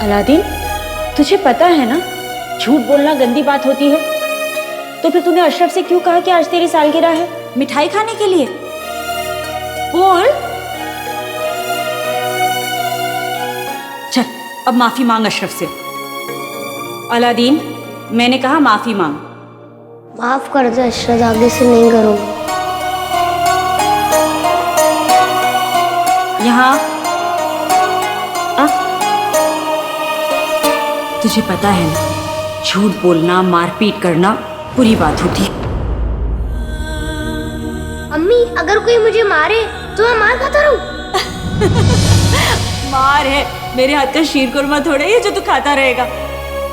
Aladdin, तुझे पता है ना झूठ बोलना गंदी बात होती है, तो फिर तूने अशरफ से क्यों कहा कि आज तेरी सालगिरह है मिठाई खाने के लिए? बोल। चल अब माफी मांग अशरफ से। अलादीन, मैंने कहा माफी मांग। माफ कर दे अशरफ, आगे से नहीं करूँगा। यहाँ तुझे पता है ना झूठ बोलना, मारपीट करना बुरी बात होती है। अम्मी, अगर कोई मुझे मारे तो मैं मार खाता रहूं? मार है, मेरे हाथ का शीर कुरमा थोड़ा ही है जो तू खाता रहेगा।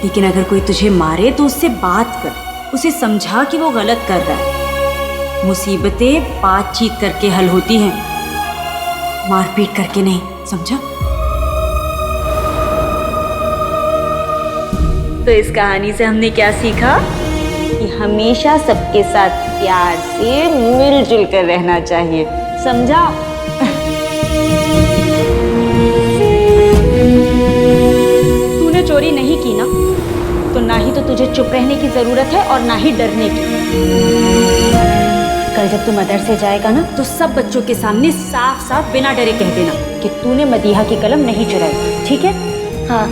लेकिन अगर कोई तुझे मारे तो उससे बात कर, उसे समझा कि वो गलत कर रहा है। मुसीबतें बातचीत करके हल होती हैं, मारपीट करके नहीं, समझा? तो इस कहानी से हमने क्या सीखा कि हमेशा सबके साथ प्यार से मिलजुल कर रहना चाहिए, समझा? तूने चोरी नहीं की ना, तो ना ही तो तुझे चुप रहने की जरूरत है और ना ही डरने की। कल जब तू मदरसे जाएगा ना तो सब बच्चों के सामने साफ साफ बिना डरे कह देना कि तूने मदीहा की कलम नहीं चुराई, ठीक है? हाँ।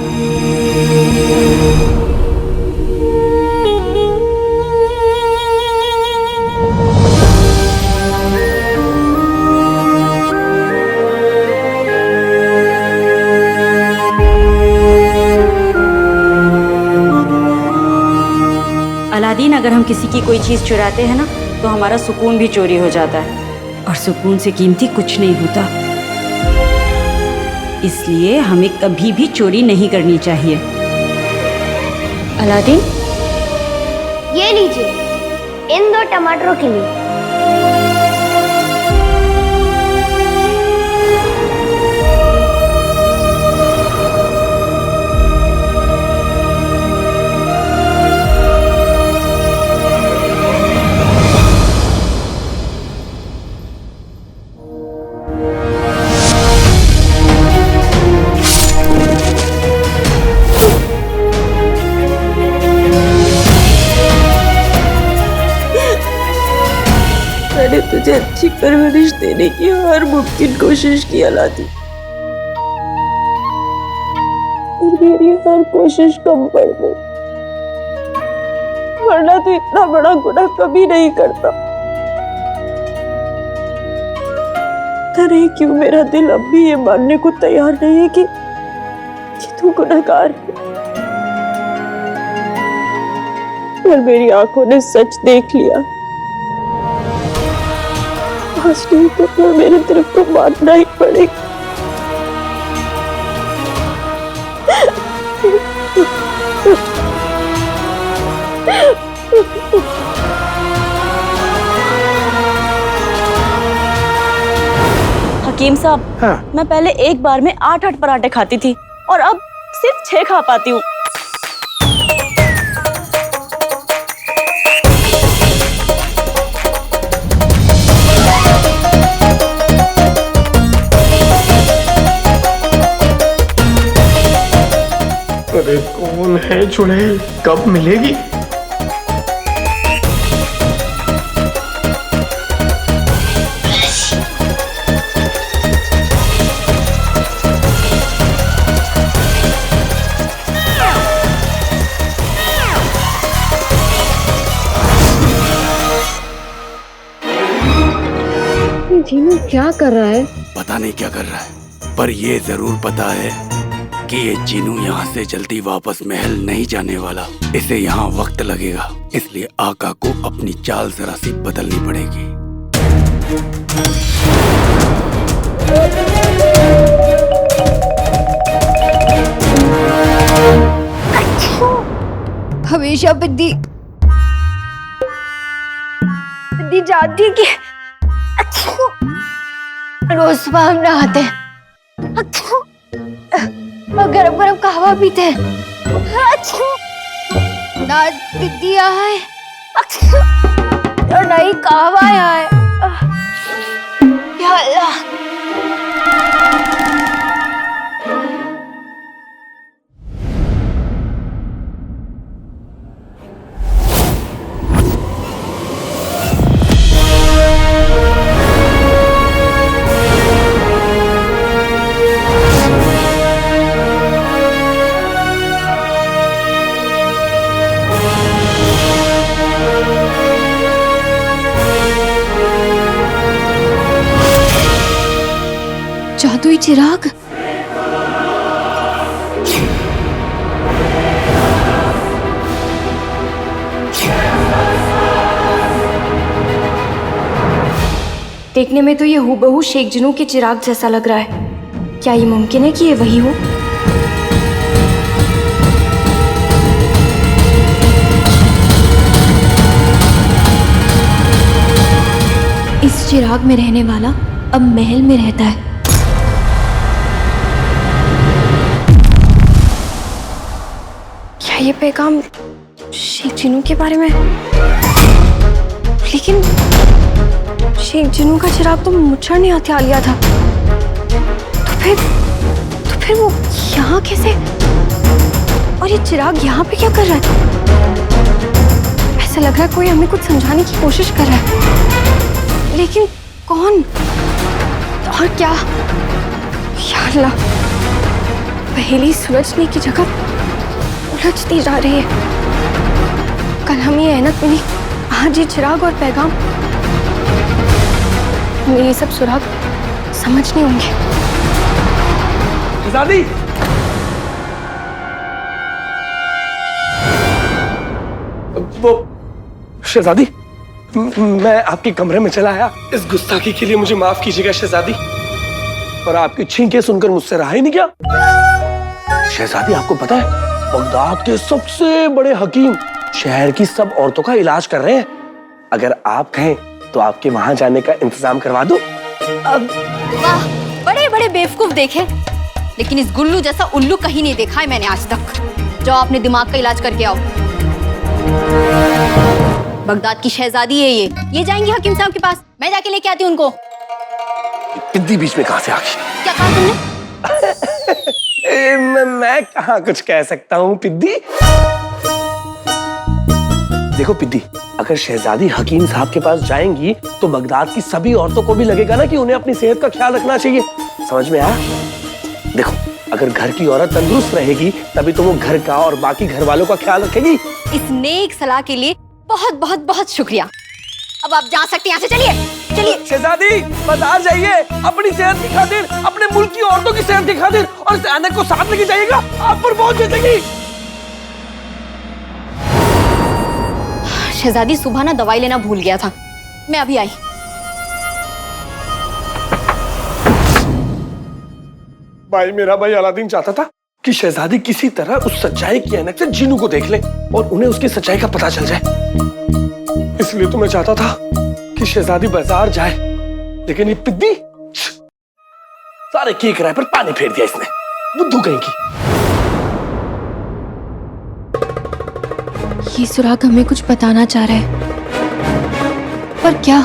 अलादीन, अगर हम किसी की कोई चीज चुराते हैं ना तो हमारा सुकून भी चोरी हो जाता है, और सुकून से कीमती कुछ नहीं होता। इसलिए हमें कभी भी चोरी नहीं करनी चाहिए। अलादीन, ये लीजिए, इन 2 टमाटरों के लिए। मैंने तुझे अच्छी परवरिश देने की हर मुमकिन कोशिश की अलादीन, और मेरी हर कोशिश कम पड़ गई, वरना तो इतना बड़ा गुनाह कभी नहीं करता। पता नहीं क्यों मेरा दिल अब भी ये मानने को तैयार नहीं है कि तू गुनहगार है, पर मेरी आंखों ने सच देख लिया। आज नहीं तो फिर मेरे दिल को मानना ही पड़ेगा। हकीम साहब, हाँ। मैं पहले एक बार में 8-8 पराठे खाती थी और अब सिर्फ 6 खा पाती हूँ। अरे कौन है चुड़ैल, कब मिलेगी? जीनू क्या कर रहा है? पता नहीं क्या कर रहा है, पर ये जरूर पता है कि ये जीनू यहाँ से जल्दी वापस महल नहीं जाने वाला। इसे यहाँ वक्त लगेगा, इसलिए आका को अपनी चाल जरा सी बदलनी पड़ेगी। हमेशा बिद्दी जानती है कि रोज सुबह हम नहाते हैं और गरम गरम कहवा पीते हैं। ना बिद्दी आए और नहीं कहवा आए। या अल्लाह। चिराग। देखने में तो ये हूबहू शेख जिनू के चिराग जैसा लग रहा है। क्या ये मुमकिन है कि ये वही हो? इस चिराग में रहने वाला अब महल में रहता है। क्या ये पैगाम शेख जिनू के बारे में है? लेकिन शेख जिनू का चिराग तो मुच्छर ने हथिया लिया था। तो फिर वो यहाँ कैसे? और ये चिराग यहाँ पे क्या कर रहा है? ऐसा लग रहा है कोई हमें कुछ समझाने की कोशिश कर रहा है, लेकिन कौन और क्या? या अल्लाह, पहेली सुलझने की जगह उलझती जा रही है। कल हमें ये ऐनक मिली, आज ये चिराग और पैगाम। हमें ये सब सुराग समझने होंगे। शहजादी, वो शहजादी, मैं आपके कमरे में चला आया। इस गुस्ताखी के लिए मुझे माफ कीजिएगा शहजादी। और आपकी छींकें सुनकर मुझसे रहा ही नहीं गया। शहजादी, आपको पता है बगदाद के सबसे बड़े हकीम शहर की सब औरतों का इलाज कर रहे हैं। अगर आप कहें तो आपके वहां जाने का इंतजाम करवा दूं। वाह, बड़े बड़े बेवकूफ देखे, लेकिन इस गुल्लू जैसा उल्लू कहीं नहीं देखा है मैंने आज तक। जाओ अपने दिमाग का इलाज करके आओ। बगदाद की शहजादी है ये जाएंगी हकीम साहब के पास। मैं जाके लेके आती हूँ उनको। पिद्दी बीच में कहां से आ गई? क्या कहा तुमने? मैं कहाँ कुछ कह सकता हूँ पिद्दी। देखो पिद्दी, अगर शहजादी हकीम साहब के पास जाएंगी तो बगदाद की सभी औरतों को भी लगेगा ना कि उन्हें अपनी सेहत का ख्याल रखना चाहिए। समझ में आया? देखो, अगर घर की औरत तंदुरुस्त रहेगी तभी तो वो घर का और बाकी घर वालों का ख्याल रखेगी। इस नेक सलाह के लिए बहुत बहुत बहुत शुक्रिया। अब आप जा सकते हैं यहाँ से। चलिए चलिए। शहजादी, बाजार जाइए अपनी सेहत की खातिर, अपने मुल्क की औरतों की सेहत की खातिर, और इस ऐनक को साथ लेके जाइएगा, आप पर बहुत जीतेगी। शहजादी, सुबह ना दवाई लेना भूल गया था, मैं अभी आई। मेरा भाई अलादीन चाहता था कि शहजादी किसी तरह उस सच्चाई की ऐनक से जिन्नू को देख ले और उन्हें उसकी सच्चाई का पता चल जाए। इसलिए तो मैं चाहता था कि शहजादी बाजार जाए, लेकिन ये पिद्दी सारे की किराए पर पानी फेर दिया इसने। बुद्धू कहीं की। ये सुराग हमें कुछ बताना चाह रहा है, पर क्या?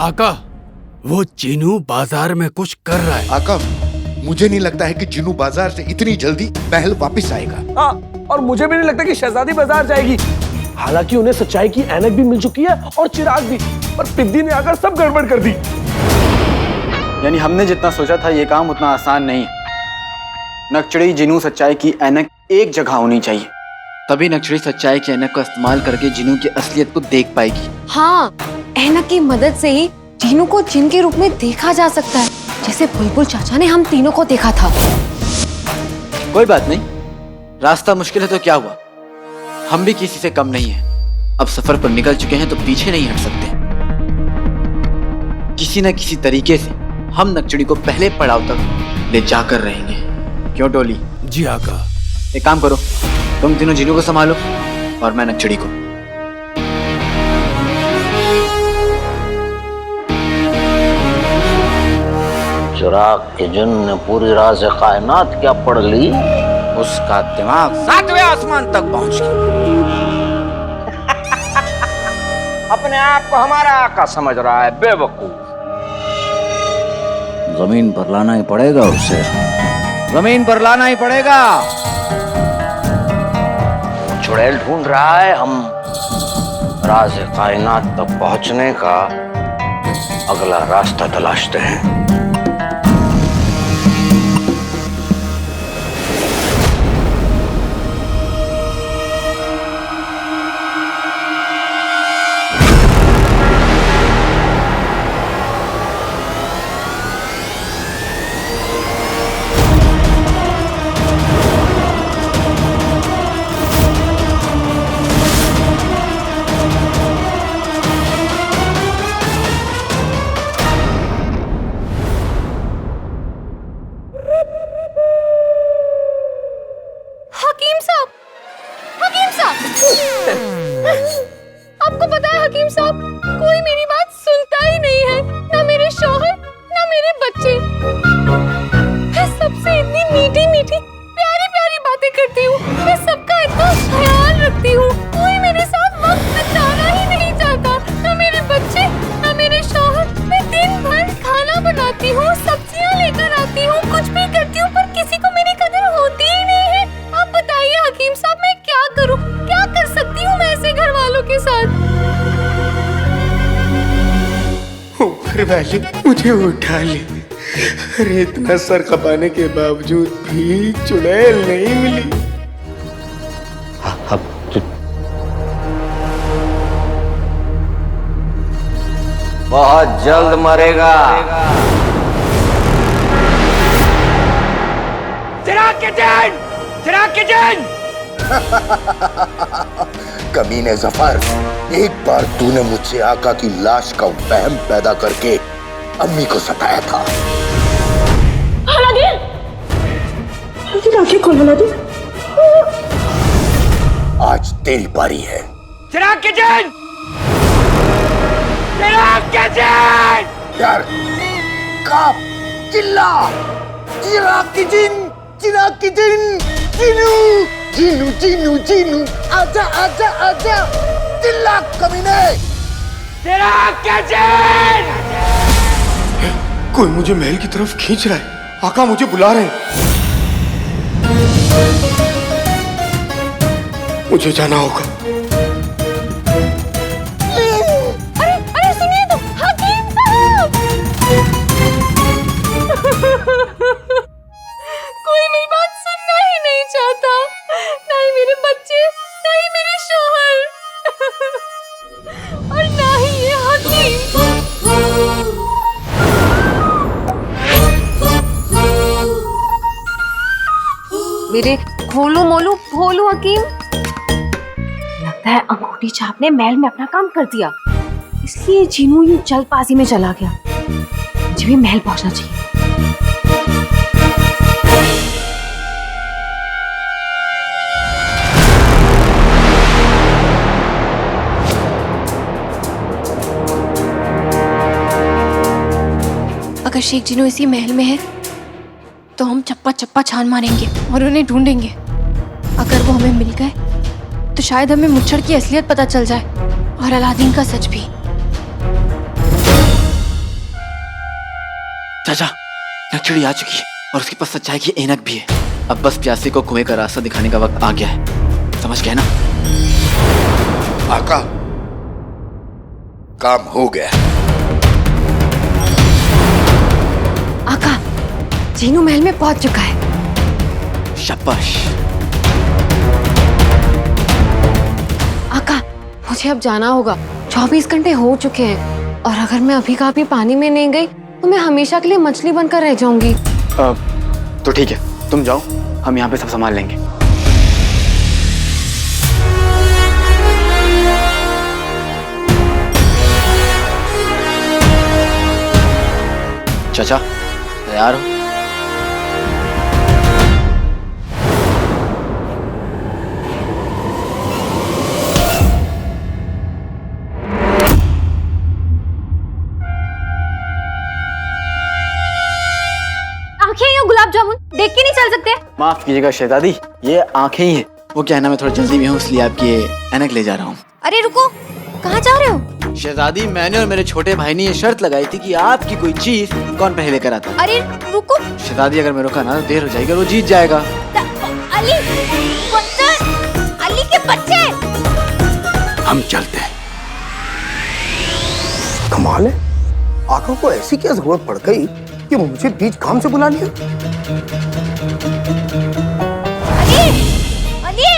आका, वो जिनू बाजार में कुछ कर रहा है। आका, मुझे नहीं लगता है कि जिनू बाजार से इतनी जल्दी महल वापस आएगा। हाँ, और मुझे भी नहीं लगता कि शहजादी बाजार जाएगी। हालांकि उन्हें सच्चाई की ऐनक भी मिल चुकी है और चिराग भी, पर पिद्दी ने आकर सब गड़बड़ कर दी। यानी हमने जितना सोचा था ये काम उतना आसान नहीं है। नक्चड़ी, जिनू, सच्चाई की ऐनक एक जगह होनी चाहिए, तभी नक्चड़ी सच्चाई की ऐनक का इस्तेमाल करके जिनू की असलियत को देख पाएगी। हाँ, ऐनक की मदद से ही जिनू को जिन के रूप में देखा जा सकता है, जैसे बुलबुल चाचा ने हम तीनों को देखा था। कोई बात नहीं, रास्ता मुश्किल है तो क्या हुआ, हम भी किसी से कम नहीं हैं। अब सफर पर निकल चुके हैं तो पीछे नहीं हट सकते। किसी न किसी तरीके से हम नक्चड़ी को पहले पड़ाव तक ले जाकर रहेंगे। क्यों डोली? जी आका। एक काम करो, तुम तीनों जिनू को संभालो और मैं नक्चड़ी को। चिराग के जिन्न ने पूरी राज़ कायनात क्या पढ़ ली, उसका दिमाग 7वें आसमान तक पहुंच गया। अपने आप को हमारा आका समझ रहा है, बेवकूफ। जमीन पर लाना ही पड़ेगा उसे, जमीन पर लाना ही पड़ेगा। चुड़ैल ढूंढ रहा है, हम राज़ कायनात तक पहुंचने का अगला रास्ता तलाशते हैं। बच्चे। मैं सबसे इतनी मीठी मीठी प्यारी प्यारी बातें करती हूँ, मैं सबका इतना ख्याल रखती हूँ, कोई मेरे साथ वक्त बिताना ही नहीं चाहता, ना मेरे बच्चे ना मेरे शौहर। मैं दिन भर खाना बनाती हूँ, सब्जियाँ लेकर आती हूँ, कुछ भी करती हूँ, पर किसी को मेरी कदर होती ही नहीं है। आप बताइए हकीम साहब, मैं क्या करूँ? क्या कर सकती हूँ मैं ऐसे घर वालों के साथ? ऊपर वाले मुझे उठा ले। अरे इतना सर खपाने के बावजूद भी चुड़ैल नहीं मिली। अब बहुत जल्द मरेगा। चिराग किचन! चिराग किचन! कमीने जफर, एक बार तूने मुझसे आका की लाश का वहम पैदा करके अम्मी को सताया था। अलादीन! अलादीन आंखें खोल अलादीन। आज तेरी बारी है। चिराग किचन! चिराग किचन! डर, कांप, चिल्ला, चिराग की जिन, चिराग की जिन, जिनू, जिनू, जिनू, जिनू, आजा, आजा, आजा, चिल्ला कमीने। चिराग किचन! कोई मुझे महल की तरफ खींच रहा है। आका मुझे बुला रहे हैं। मुझे जाना होगा। अरे अरे सुनिए तो, हकीम साहब! कोई मेरी बात सुनना ही नहीं चाहता, ना ही मेरे बच्चे, ना ही मेरे शौहर, और ना ही ये हकीम। मेरे खोलू मोलू भोलू हकीम, लगता है अंगूठी छाप ने महल में अपना काम कर दिया, इसलिए जीनू यूं जल्दबाजी में चला गया। मुझे भी महल पहुंचना चाहिए। अगर शेख जीनू इसी महल में है तो हम चप्पा चप्पा छान मारेंगे और उन्हें ढूंढेंगे। अगर वो हमें मिल गए तो शायद हमें मुच्छड़ की असलियत पता चल जाए और अलादीन का सच भी। चाचा, नक्चड़ी आ चुकी है और उसके पास सच्चाई की ऐनक भी है। अब बस प्यासे को कुएं का रास्ता दिखाने का वक्त आ गया है, समझ गए ना? आका, काम हो गया। आका, जीनू महल में पहुंच चुका है। शाबाश। आका, मुझे अब जाना होगा। 24 घंटे हो चुके हैं और अगर मैं अभी का अभी पानी में नहीं गई तो मैं हमेशा के लिए मछली बनकर रह जाऊंगी। तो ठीक है, तुम जाओ, हम यहाँ पे सब संभाल लेंगे। चाचा, तैयार हो? आंखें यूं गुलाब जामुन देख के नहीं चल सकते? माफ कीजिएगा शहजादी, ये आंखें ही है। वो क्या है ना, मैं थोड़ा जल्दी में हूँ इसलिए आपकी ये ऐनक ले जा रहा हूँ। अरे रुको, कहाँ जा रहे हो? शहजादी, मैंने और मेरे छोटे भाई ने ये शर्त लगाई थी कि आपकी कोई चीज कौन पहले लेकर आता। अरे रुको। शहजादी, अगर मैं रुका ना तो देर हो जाएगी और वो जीत जाएगा। अली, अली के बच्चे। हम चलते हैं। कमाल है, आका को ऐसी क्या जरूरत पड़ गई कि मुझे बीच काम से बुला लिया। अली,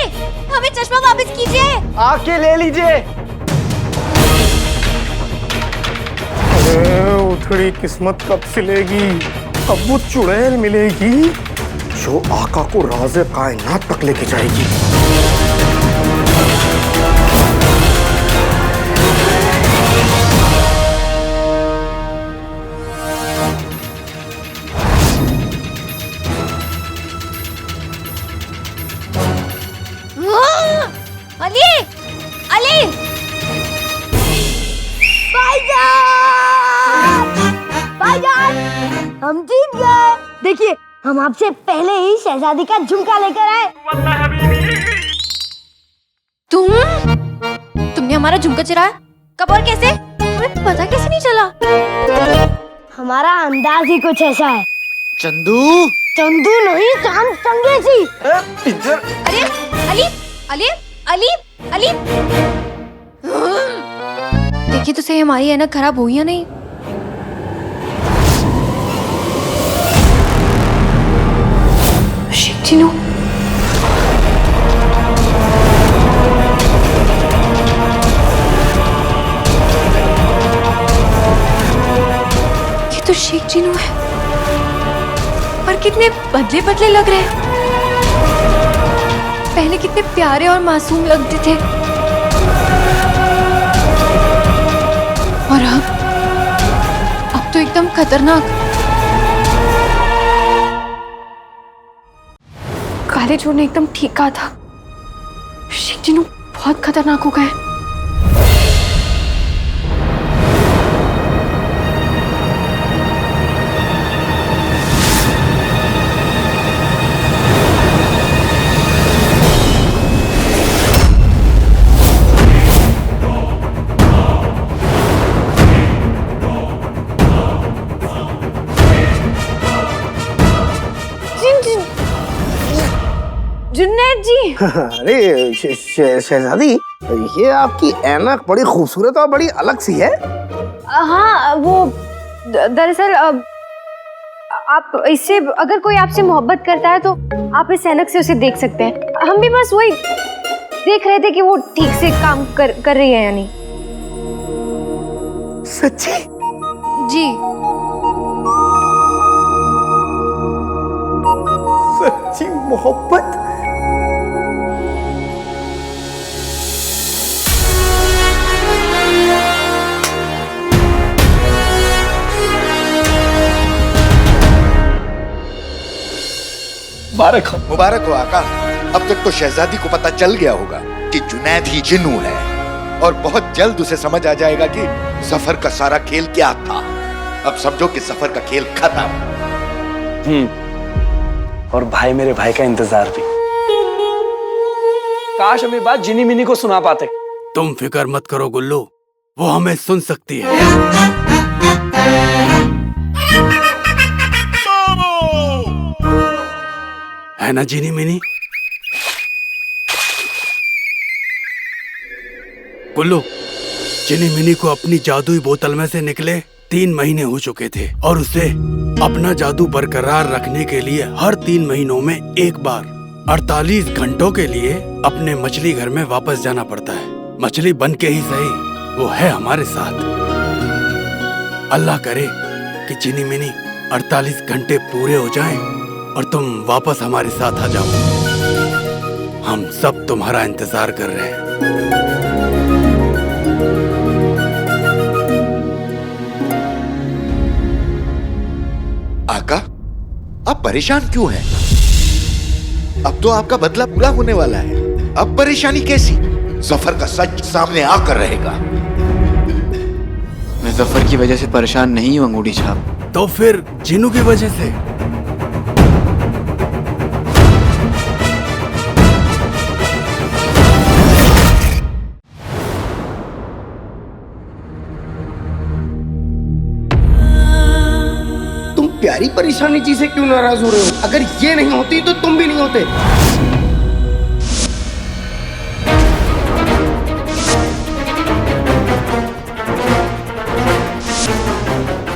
हमें चश्मा वापस कीजिए। आके ले लीजिए। उथड़ी किस्मत कब सिलेगी? अब वो चुड़ैल मिलेगी जो आका को राज़े कायनात तक लेके जाएगी। अली, अली, भाईजान, भाईजान, हम जीत गए। देखिए हम आपसे पहले ही शहजादी का झुमका लेकर आए। तुमने हमारा झुमका चुराया? कब और कैसे? हमें पता कैसे नहीं चला? हमारा अंदाज ही कुछ ऐसा है। चंदू, चंदू नहीं, चांद चंगेजी। इधर। अरे अली, अली, अली, अली। देखिए तो सही, हमारी ऐनक खराब हुई या नहीं? शिट जीनू, ये तो शेख जीनू है, पर कितने बदले बदले लग रहे हैं। पहले कितने प्यारे और मासूम लगते थे, और अब तो एकदम खतरनाक। काले चोर ने एकदम ठीक कहा था, शेख जीनू बहुत खतरनाक हो गए। जुन्नैद जी। अरे शहजादी, ये आपकी ऐनक बड़ी खूबसूरत और बड़ी अलग सी है। हाँ, वो दरअसल आप इससे, अगर कोई आपसे मोहब्बत करता है तो आप इस ऐनक से उसे देख सकते हैं। हम भी बस वही देख रहे थे कि वो ठीक से काम कर रही है या नहीं। सच्ची? जी। सच्ची मोहब्बत? मुबारक हो। मुबारक हो आका। अब तक तो शहजादी को पता चल गया होगा कि जुनैद ही जिन्नू है, और बहुत जल्द उसे समझ आ जाएगा कि सफर का सारा खेल क्या था। अब समझो कि सफर का खेल खत्म। और भाई मेरे भाई का इंतजार भी। काश हम ये बात जिनी मिनी को सुना पाते। तुम फिक्र मत करो गुल्लू, वो हमें सुन सकती है। है ना जिनी मिनी? गुल्लू, जिनी मिनी को अपनी जादुई बोतल में से निकले 3 महीने हो चुके थे, और उसे अपना जादू बरकरार रखने के लिए हर 3 महीनों में एक बार 48 घंटों के लिए अपने मछली घर में वापस जाना पड़ता है। मछली बन के ही सही, वो है हमारे साथ। अल्लाह करे कि जिनी मिनी 48 घंटे पूरे हो जाएं और तुम वापस हमारे साथ आ जाओ। हम सब तुम्हारा इंतजार कर रहे हैं। आका, आप परेशान क्यों हैं? अब तो आपका बदला पूरा होने वाला है। अब परेशानी कैसी? जफर का सच सामने आकर रहेगा। मैं जफर की वजह से परेशान नहीं हूँ अंगूठी छाप। तो फिर जिनू की वजह से? तुम प्यारी परेशानी जी से क्यों नाराज हो रहे हो? अगर ये नहीं होती तो तुम भी नहीं होते।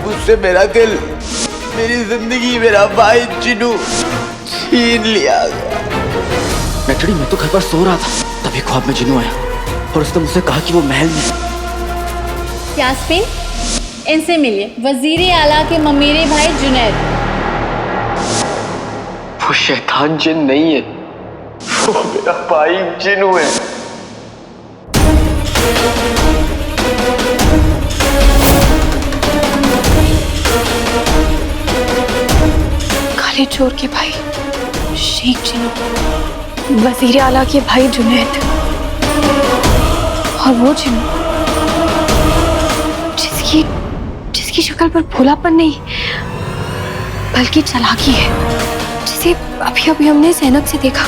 मुझसे मेरा दिल, मेरी जिंदगी, मेरा भाई जिनू छीन लिया गया। नटड़ी, मैं तो घर पर सो रहा था, तभी ख्वाब में जिनू आया और उसने मुझसे कहा कि वो महल में। यास्मीन, इनसे मिलिए, वजीर आला के ममेरे भाई जुनैद। वो शैतान जिन नहीं है, वो मेरा भाई जिनू है। काले चोर के भाई शेख जिनू, वजीर आला के भाई जुनैद, और वो जिनू जिसकी शक्ल पर भोलापन नहीं बल्कि चालाकी है, जिसे अभी अभी हमने सैनक से देखा।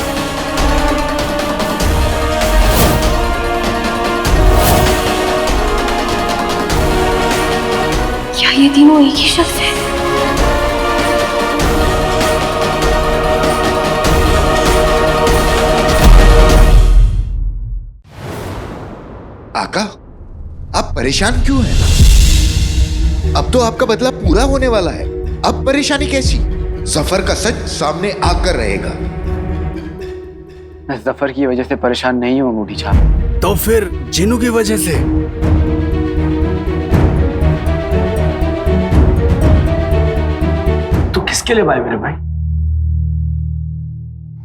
क्या ये तीनों एक ही शख्स है? आका, आप परेशान क्यों हैं? अब तो आपका बदला पूरा होने वाला है। अब परेशानी कैसी? जफर का सच सामने आकर रहेगा। मैं जफर की वजह से परेशान नहीं हूँ अंगूठी छाप। तो फिर जिनू की वजह से? तो किसके लिए भाई मेरे भाई?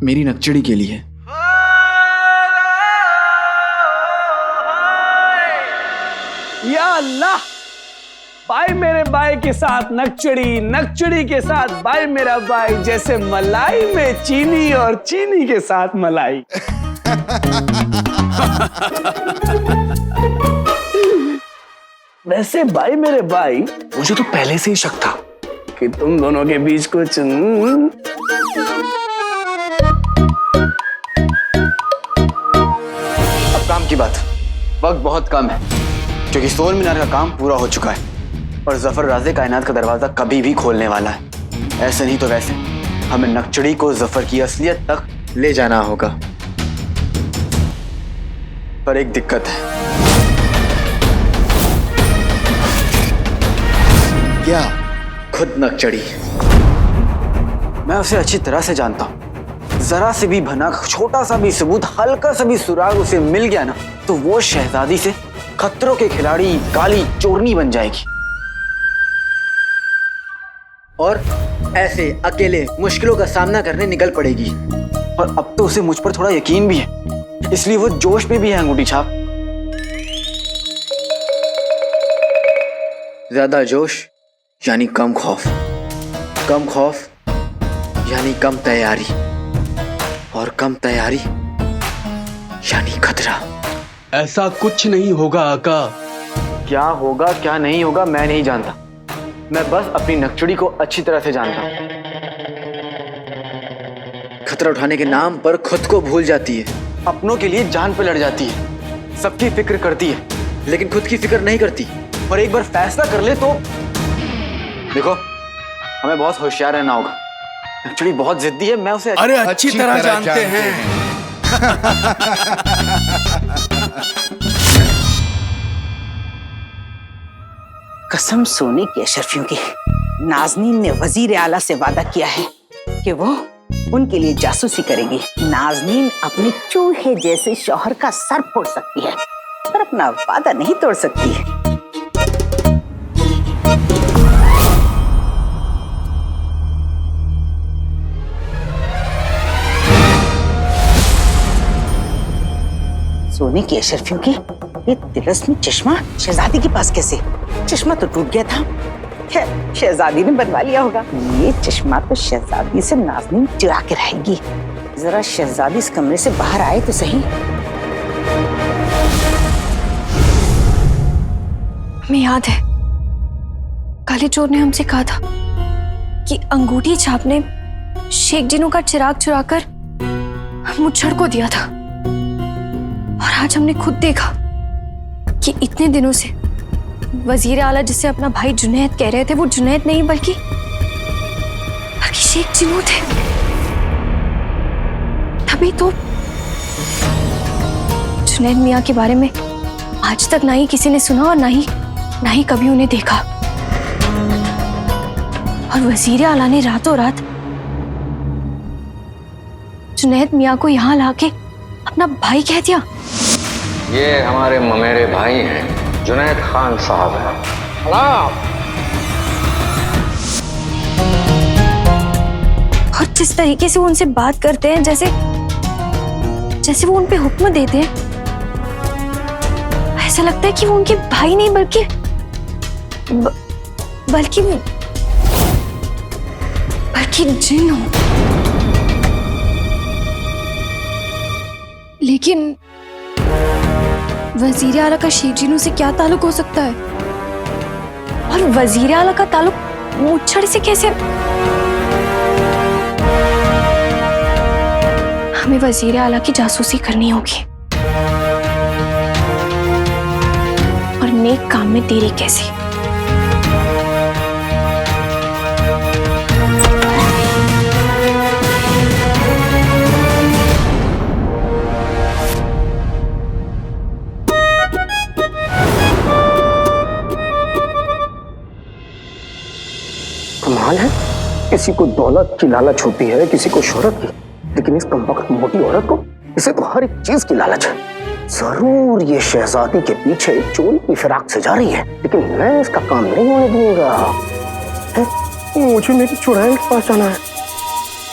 मेरी नकचड़ी के लिए। या अल्लाह, भाई मेरे भाई के साथ नकचड़ी, नकचड़ी के साथ भाई मेरा भाई, जैसे मलाई में चीनी और चीनी के साथ मलाई। वैसे भाई मेरे भाई, मुझे तो पहले से ही शक था कि तुम दोनों के बीच कुछ अब काम की बात, वक्त बहुत कम है क्योंकि सोल मीनार का काम पूरा हो चुका है और जफर राज़े कायनात का दरवाजा कभी भी खोलने वाला है। ऐसे नहीं तो वैसे हमें नकचड़ी को जफर की असलियत तक ले जाना होगा। पर एक दिक्कत है। क्या? खुद नकचड़ी। मैं उसे अच्छी तरह से जानता हूं। जरा से भी भनक, छोटा सा भी सबूत, हल्का सा भी सुराग उसे मिल गया ना, तो वो शहजादी से खतरों के खिलाड़ी, काली चोरनी बन जाएगी और ऐसे अकेले मुश्किलों का सामना करने निकल पड़ेगी। और अब तो उसे मुझ पर थोड़ा यकीन भी है, इसलिए वो जोश में भी है अंगूठी छाप। ज्यादा जोश यानी कम खौफ, कम खौफ यानी कम तैयारी, और कम तैयारी यानी खतरा। ऐसा कुछ नहीं होगा आका। क्या होगा क्या नहीं होगा मैं नहीं जानता, मैं बस अपनी नकचड़ी को अच्छी तरह से जानता हूं। खतरा उठाने के नाम पर खुद को भूल जाती है, अपनों के लिए जान पे लड़ जाती है, सबकी फिक्र करती है लेकिन खुद की फिक्र नहीं करती। और एक बार फैसला कर ले तो देखो, हमें बहुत होशियार रहना होगा। नकचड़ी बहुत जिद्दी है, मैं उसे अरे अच्छी तरह जानते हैं। कसम सोने की अशरफियों की, नाजनीन ने वजीर आला से वादा किया है कि वो उनके लिए जासूसी करेगी। नाजनीन अपने चूहे जैसे शौहर का सर फोड़ सकती है पर अपना वादा नहीं तोड़ सकती है। सोने की अशरफियों की, ये तिलस्मी चश्मा शहजादी के पास कैसे? चश्मा तो टूट गया था, शहजादी ने बनवा लिया होगा। ये चश्मा तो शहजादी से नाज़नीन चुरा के रहेगी। जरा शहजादी इस कमरे से बाहर आए तो सही। हमें याद है काले चोर ने हमसे कहा था कि अंगूठी छाप ने शेख जिनू का चिराग चुराकर मुच्छड़ को दिया था, और आज हमने खुद देखा कि इतने दिनों से वजीर आला जिसे अपना भाई जुनैद कह रहे थे, वो जुनैद नहीं बल्कि शेख जिनू थे। तभी तो जुनैद मियां के बारे में आज तक ना ही किसी ने सुना और ना ही कभी उन्हें देखा। और वजीर आला ने रातों रात जुनैद मियां को यहाँ लाके अपना भाई कह दिया। ये हमारे ममेरे भाई हैं, जुनैद खान साहब हैं। और जिस तरीके से वो उनसे बात करते हैं, जैसे वो उन पे हुक्म देते हैं, ऐसा लगता है कि वो उनके भाई नहीं बल्कि जिन हो। लेकिन वजीर आला का शेख जिनू से क्या ताल्लुक हो सकता है? और वजीर आला का ताल्लुक मुच्छड़ से कैसे? हमें वजीर आला की जासूसी करनी होगी। और नेक काम में देरी कैसी? कमाल है, किसी को दौलत की लालच होती है, किसी को शोहरत की, लेकिन इस कमबख्त मोटी औरत को, इसे तो हर एक चीज की लालच है। जरूर ये शहजादी के पीछे चोरी की फिराक से जा रही है, लेकिन मैं इसका काम नहीं होने दूंगा। मुझे मेरी चुड़ैल के पास जाना है।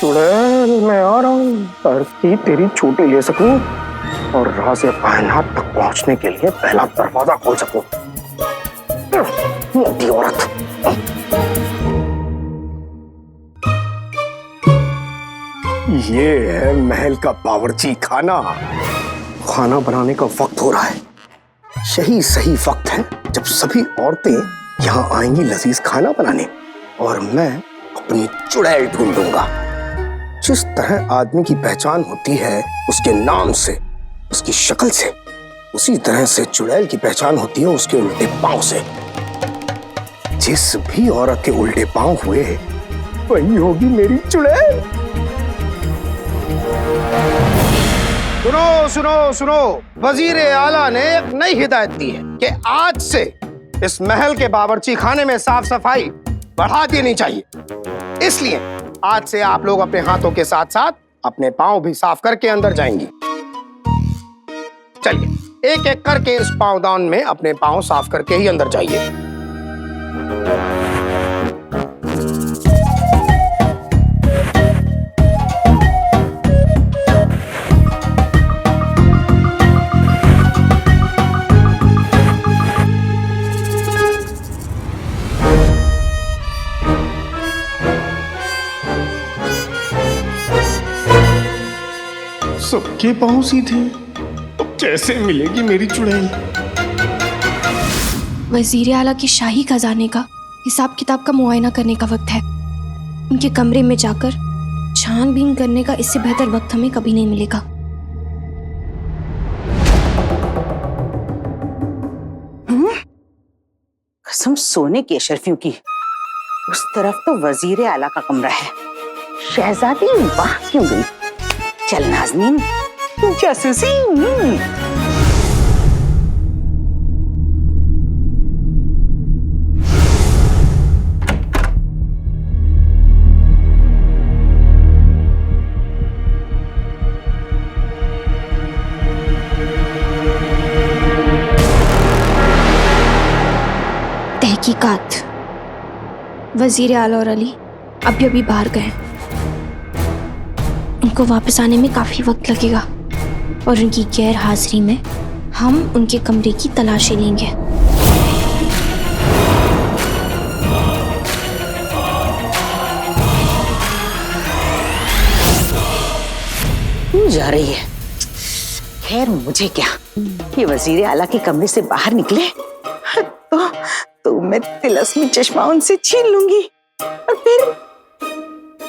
चुड़ैल, मैं आ रहा हूँ ताकि तेरी चोटी ले सकूं और राज़े कायनात तक पहुंचने के लिए पहला दरवाजा खोल सकूं। मोटी औरत। ये है महल का बावर्ची खाना। खाना बनाने का वक्त हो रहा है। यही सही वक्त है जब सभी औरतें यहाँ आएंगी लजीज खाना बनाने, और मैं अपनी चुड़ैल ढूंढूंगा। जिस तरह आदमी की पहचान होती है उसके नाम से, उसकी शक्ल से, उसी तरह से चुड़ैल की पहचान होती है उसके उल्टे पांव से। जिस भी औरत के उल्टे पांव हुए वही होगी मेरी चुड़ैल। सुनो सुनो सुनो, वजीर आला ने एक नई हिदायत दी है कि आज से इस महल के बावर्ची खाने में साफ सफाई बढ़ा देनी चाहिए। इसलिए आज से आप लोग अपने हाथों के साथ साथ अपने पांव भी साफ करके अंदर जाएंगी। चलिए एक एक करके इस पांवदान में अपने पांव साफ करके ही अंदर जाइए। सबके पांव सीधे, अब कैसे मिलेगी मेरी चुड़ैल? वजीर आला की शाही खजाने का हिसाब किताब का मुआयना करने का वक्त है। उनके कमरे में जाकर छानबीन करने का इससे बेहतर वक्त हमें कभी नहीं मिलेगा। कसम सोने की अशरफियों की, उस तरफ तो वजीर आला का कमरा है। शहजादी वहां क्यों गई? चल नाज़नीन, जासूसी। तहकीकात, वजीर आला और अली अभी बाहर गए। उनको वापस आने में काफी वक्त लगेगा और उनकी गैर हाजिरी में हम उनके कमरे की तलाशी लेंगे। जा रही है। खैर मुझे क्या, ये वजीर आला के कमरे से बाहर निकले तो मैं तिलस्मी चश्मा उनसे छीन लूंगी। और फिर,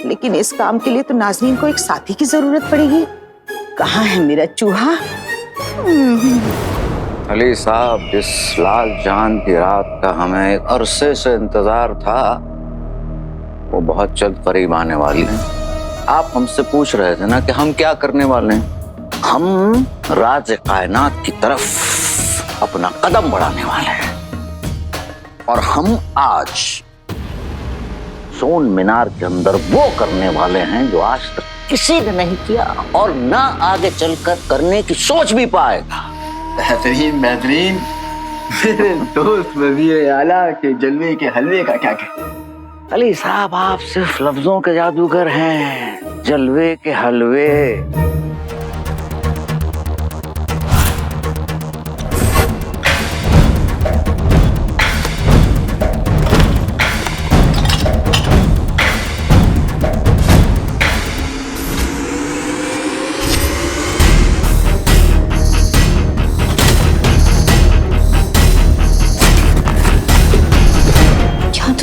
लेकिन इस काम के लिए तो नाज़नीन को एक साथी की जरूरत पड़ेगी। कहाँ है मेरा चूहा? अली साहब, इस लाल चांद की रात का हमें एक अरसे से इंतजार था, वो बहुत जल्द करीब आने वाली है। आप हमसे पूछ रहे थे ना कि हम क्या करने वाले हैं। हम राज़े कायनात की तरफ अपना कदम बढ़ाने वाले हैं, और हम आज सोन मीनार के अंदर वो करने वाले हैं जो आज तक किसी ने नहीं किया और ना आगे चलकर करने की सोच भी पाएगा। बेहतरीन बेहतरीन। मेरे दोस्त वजीर आला के जलवे के हलवे का क्या कहते? अली साहब, आप सिर्फ लफ्जों के जादूगर हैं, जलवे के हलवे।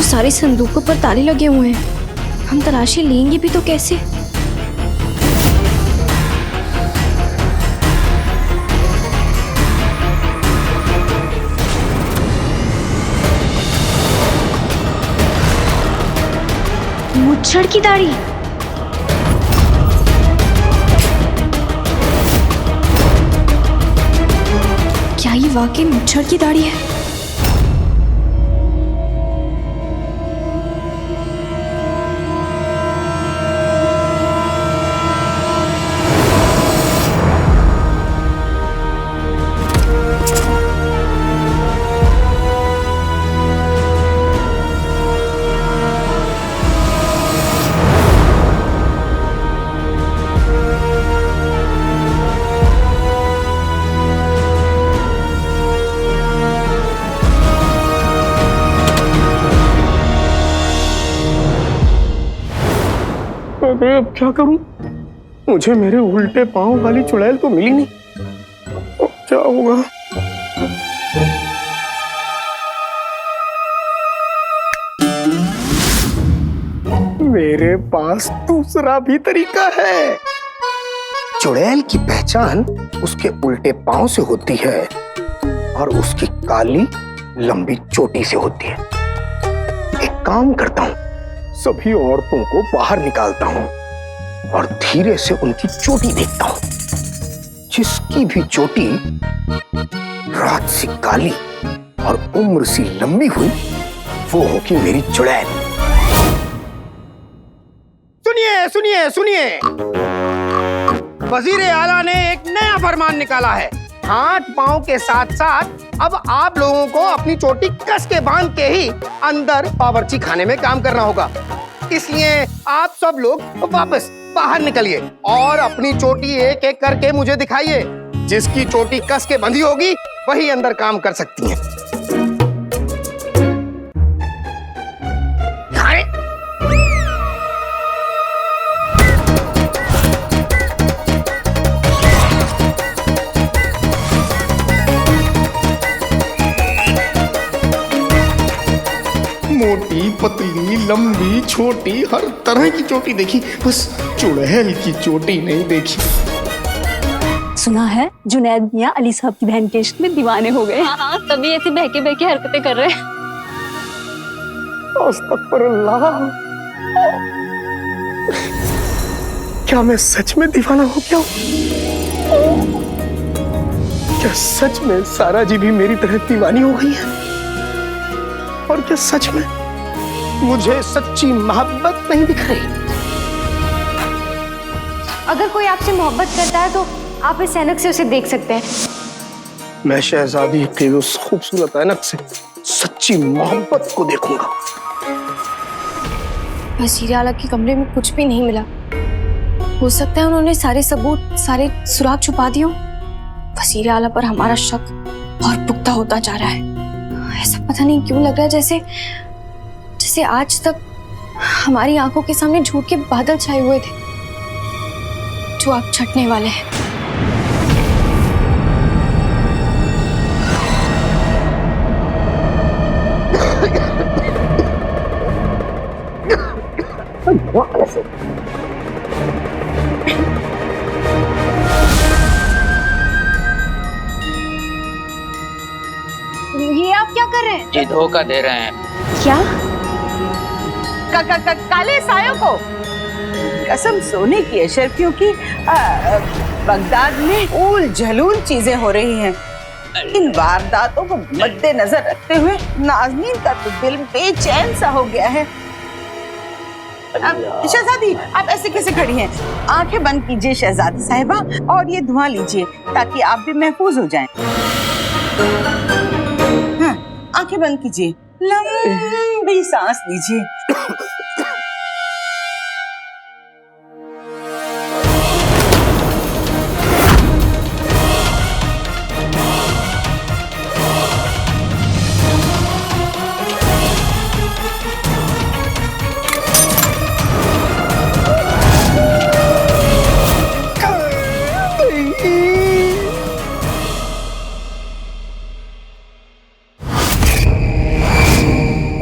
सारे संदूकों पर ताले लगे हुए हैं। हम तलाशी लेंगे भी तो कैसे? मुच्छड़ की दाढ़ी। क्या ये वाकई मुच्छड़ की दाढ़ी है? अरे अब क्या करूं? मुझे मेरे उल्टे पांव वाली चुड़ैल तो मिली नहीं। अब क्या होगा? मेरे पास दूसरा भी तरीका है। चुड़ैल की पहचान उसके उल्टे पांव से होती है और उसकी काली लंबी चोटी से होती है। एक काम करता हूं, सभी औरतों को बाहर निकालता हूं और धीरे से उनकी चोटी देखता हूं। जिसकी भी चोटी रात सी काली और उम्र सी लंबी हुई, वो होगी मेरी चुड़ैल। सुनिए सुनिए सुनिए, वजीर आला ने एक नया फरमान निकाला है। हाथ पांव के साथ साथ अब आप लोगों को अपनी चोटी कस के बांध के ही अंदर बावर्ची खाने में काम करना होगा। इसलिए आप सब लोग वापस बाहर निकलिए और अपनी चोटी एक एक करके मुझे दिखाइए। जिसकी चोटी कस के बंधी होगी वही अंदर काम कर सकती हैं। मोटी, पतली, लंबी, छोटी, हर तरह की चोटी देखी, बस चुड़ैल की चोटी नहीं देखी। सुना है जुनैद मियां अली साहब की बहन के इश्क में दीवाने हो गए। हाँ, तभी ऐसी बहके बहके हरकतें कर रहे हैं। अस्तगफुरुल्लाह। क्या मैं सच में दीवाना हो गया हूं? क्या सच में सारा जी भी मेरी तरह दीवानी हो गई है? और क्या सच में मुझे सच्ची मोहब्बत नहीं दिख रही? अगर कोई आपसे मोहब्बत करता है तो आप इस ऐनक से उसे देख सकते हैं। मैं शहजादी की उस खूबसूरत ऐनक से सच्ची मोहब्बत को देखूंगा। वजीर आला के कमरे में कुछ भी नहीं मिला। हो सकता है उन्होंने सारे सबूत, सारे सुराग छुपा दिए हों। वजीर आला पर हमारा शक और पुख्ता होता जा रहा है। ऐसा पता नहीं क्यों लग रहा है जैसे आज तक हमारी आंखों के सामने झूठ के बादल छाए हुए थे जो अब छटने वाले हैं। ये आप क्या कर रहे हैं? जी धोखा दे रहे हैं। क्या? काले सायों को कसम सोने की है शर्फियों की। बगदाद में उल जलूल चीजें हो रही हैं। इन वारदातों को मद्देनजर रखते हुए नाज़नीन का तो दिल बेचैन सा हो गया है। शहजादी, आप ऐसे कैसे खड़ी हैं? आंखें बंद कीजिए शहजादी साहिबा और ये धुआं लीजिए ताकि आप भी महफूज हो जाएं। हाँ, आंखें बंद कीजिए, लंबी सांस लीजिए।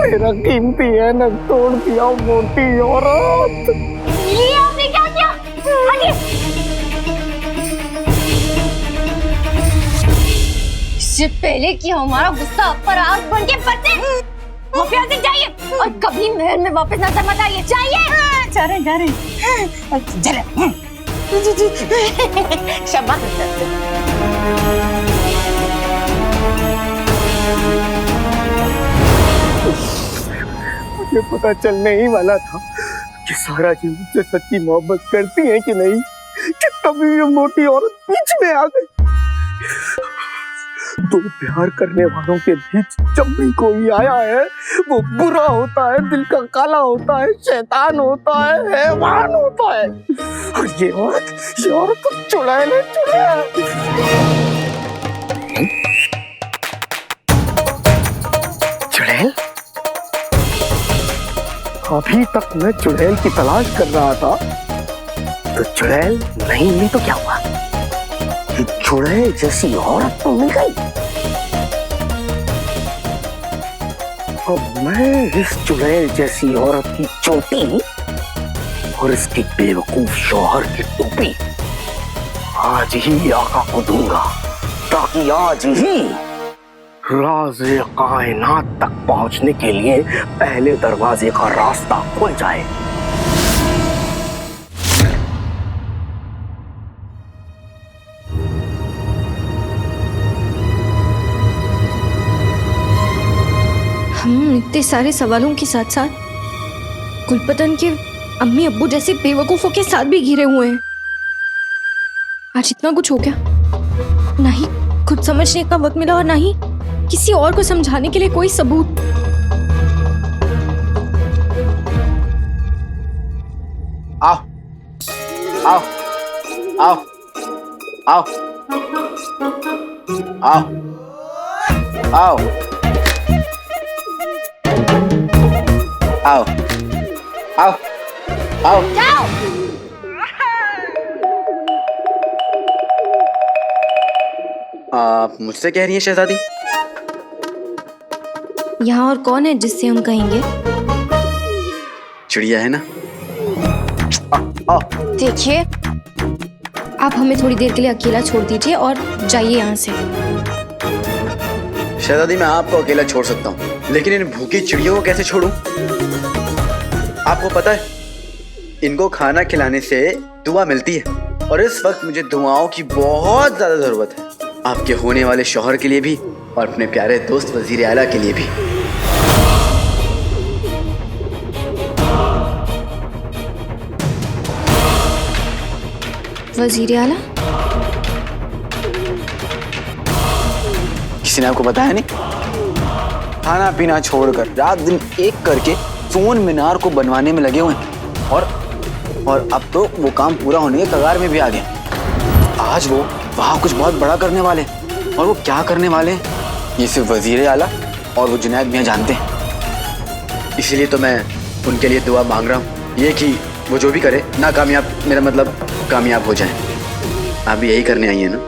मेरा कीमती है न तोड़ दिया मोटी औरत। ये आपने क्या किया? आगे। इससे पहले कि हमारा गुस्सा पर आग बन के बचे, वहाँ से जाइए और कभी महल में वापस न मत आइए। जाइए। जा रहे चले शाबाश। मुझे पता चलने ही वाला था कि सारा जी मुझसे सच्ची मोहब्बत करती है कि नहीं, कि तभी ये मोटी औरत बीच में आ गई। दो प्यार करने वालों के बीच जब भी कोई आया है वो बुरा होता है, दिल का काला होता है, शैतान होता है, हैवान होता है। और ये औरत तो चुड़ैल है, चुड़ैल। चुड़ैल? अभी तक मैं चुड़ैल की तलाश कर रहा था, तो चुड़ैल नहीं मिली तो क्या हुआ? चुड़ैल जैसी औरत तो मिल गई। अब मैं इस चुड़ैल जैसी औरत की चोटी और इसके बेवकूफ शौहर की टोपी आज ही आका को दूंगा, ताकि आज ही राज़े कायनात तक पहुंचने के लिए पहले दरवाजे का रास्ता खुल जाए। हम इतने सारे सवालों के साथ साथ गुलपतन के अम्मी अब्बू जैसे बेवकूफों के साथ भी घिरे हुए हैं। आज इतना कुछ हो गया, ना ही खुद समझने का वक्त मिला और ना ही किसी और को समझाने के लिए कोई सबूत। आओ आओ आओ आओ आओ आओ आओ आओ आओ जाओ। आप मुझसे कह रही हैं शहजादी? यहाँ और कौन है जिससे हम कहेंगे? चिड़िया है ना। देखिए, आप हमें थोड़ी देर के लिए अकेला छोड़ दीजिए और जाइए यहाँ से। शहजादी, मैं आपको अकेला छोड़ सकता हूँ, लेकिन इन भूखी चिड़ियों को कैसे छोड़ूं? आपको पता है, इनको खाना खिलाने से दुआ मिलती है, और इस वक्त मुझे दुआओं की बहुत ज्यादा जरूरत है, आपके होने वाले शौहर के लिए भी और अपने प्यारे दोस्त वजीर आला के लिए भी। वजीर आला? किसी ने आपको बताया नहीं? खाना पीना छोड़कर रात दिन एक करके सोन मीनार को बनवाने में लगे हुए हैं, और अब तो वो काम पूरा होने के कगार में भी आ गया। आज वो वहाँ कुछ बहुत बड़ा करने वाले, और वो क्या करने वाले हैं ये सिर्फ वजीर आला और वो जुनैद मियां जानते हैं। इसीलिए तो मैं उनके लिए दुआ मांग रहा हूँ, ये कि वो जो भी करे ना कामयाब, मेरा मतलब कामयाब हो जाए। आप भी यही करने आई हैं ना?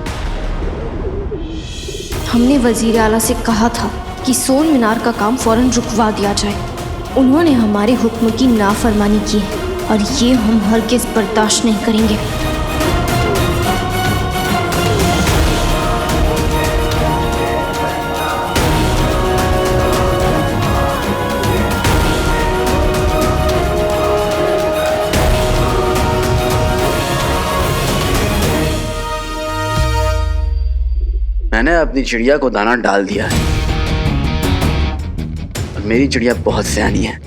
हमने वजीर आला से कहा था कि सोन मीनार का काम फौरन रुकवा दिया जाए। उन्होंने हमारे हुक्म की नाफरमानी की है, और ये हम हरगिज़ बर्दाश्त नहीं करेंगे। मैंने अपनी चिड़िया को दाना डाल दिया है, और मेरी चिड़िया बहुत सयानी है,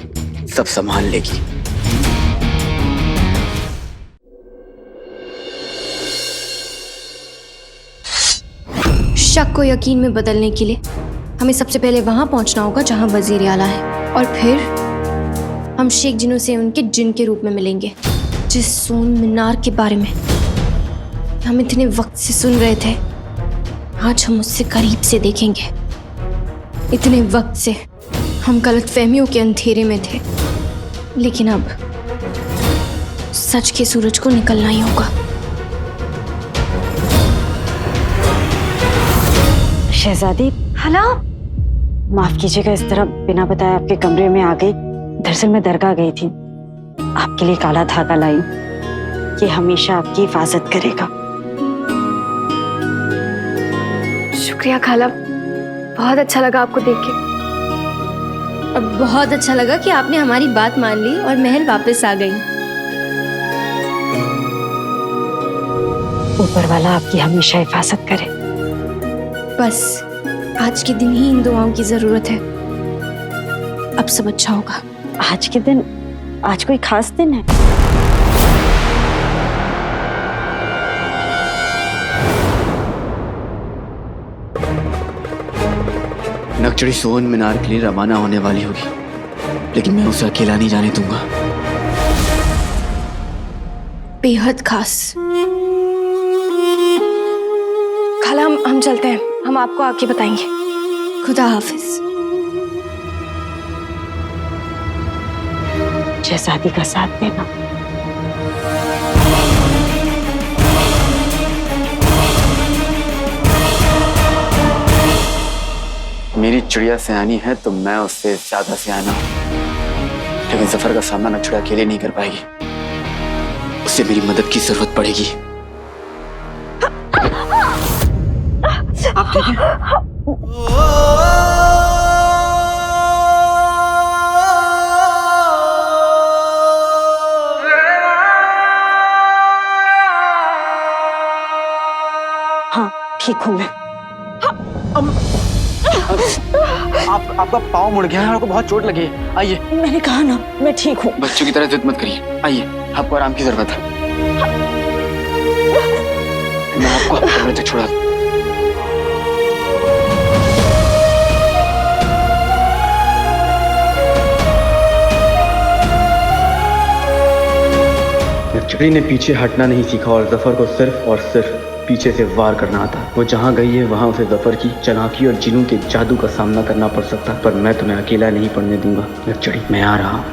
सब संभाल लेगी। शक को यकीन में बदलने के लिए हमें सबसे पहले वहां पहुंचना होगा जहां वजीर आला है, और फिर हम शेख जिनू से उनके जिन के रूप में मिलेंगे, जिस सोन मीनार के बारे में हम इतने वक्त से सुन रहे थे। आज हम उससे करीब से देखेंगे। इतने वक्त से हम गलतफहमियों के अंधेरे में थे, लेकिन अब सच के सूरज को निकलना ही होगा। शहजादी, हेलो। माफ कीजिएगा, इस तरह बिना बताए आपके कमरे में आ गई। दरअसल मैं दरगाह गई थी, आपके लिए काला धागा लाई, ये हमेशा आपकी हिफाजत करेगा। शुक्रिया खाला, बहुत अच्छा लगा आपको देख के, और बहुत अच्छा लगा कि आपने हमारी बात मान ली और महल वापस आ गई। ऊपर वाला आपकी हमेशा हिफाजत करे। बस आज के दिन ही इन दुआओं की जरूरत है। अब सब अच्छा होगा। आज के दिन, आज कोई खास दिन है? नक्चड़ी सोन मीनार के लिए रवाना होने वाली होगी, लेकिन मैं उसे अकेला नहीं जाने दूंगा। बेहद खास। खाला हम चलते हैं, हम आपको आके बताएंगे। खुदा हाफिज। शहजादी का साथ देना। मेरी चिड़िया सियानी है तो मैं उससे ज्यादा सियाना हूं, लेकिन जफर का सामना नक्चड़ी अकेले नहीं कर पाएगी। उसे मेरी मदद की जरूरत पड़ेगी। आप ठीक हैं? हाँ ठीक हूँ मैं। आपका पाँव मुड़ गया है और आपको बहुत चोट लगी है। आइए। मैंने कहा ना मैं ठीक हूँ। बच्चों की तरह जिद मत करिए। आइए, आपको आराम की जरूरत है। मैं आपको कमरे तक छोड़ा दूं। नक्चड़ी ने पीछे हटना नहीं सीखा और जफर को सिर्फ और सिर्फ पीछे से वार करना आता। वो जहाँ गई है वहाँ उसे जफर की चालाकी और जिनू के जादू का सामना करना पड़ सकता, पर मैं तुम्हें अकेला नहीं पड़ने दूंगा नक्चड़ी। मैं आ रहा हूँ।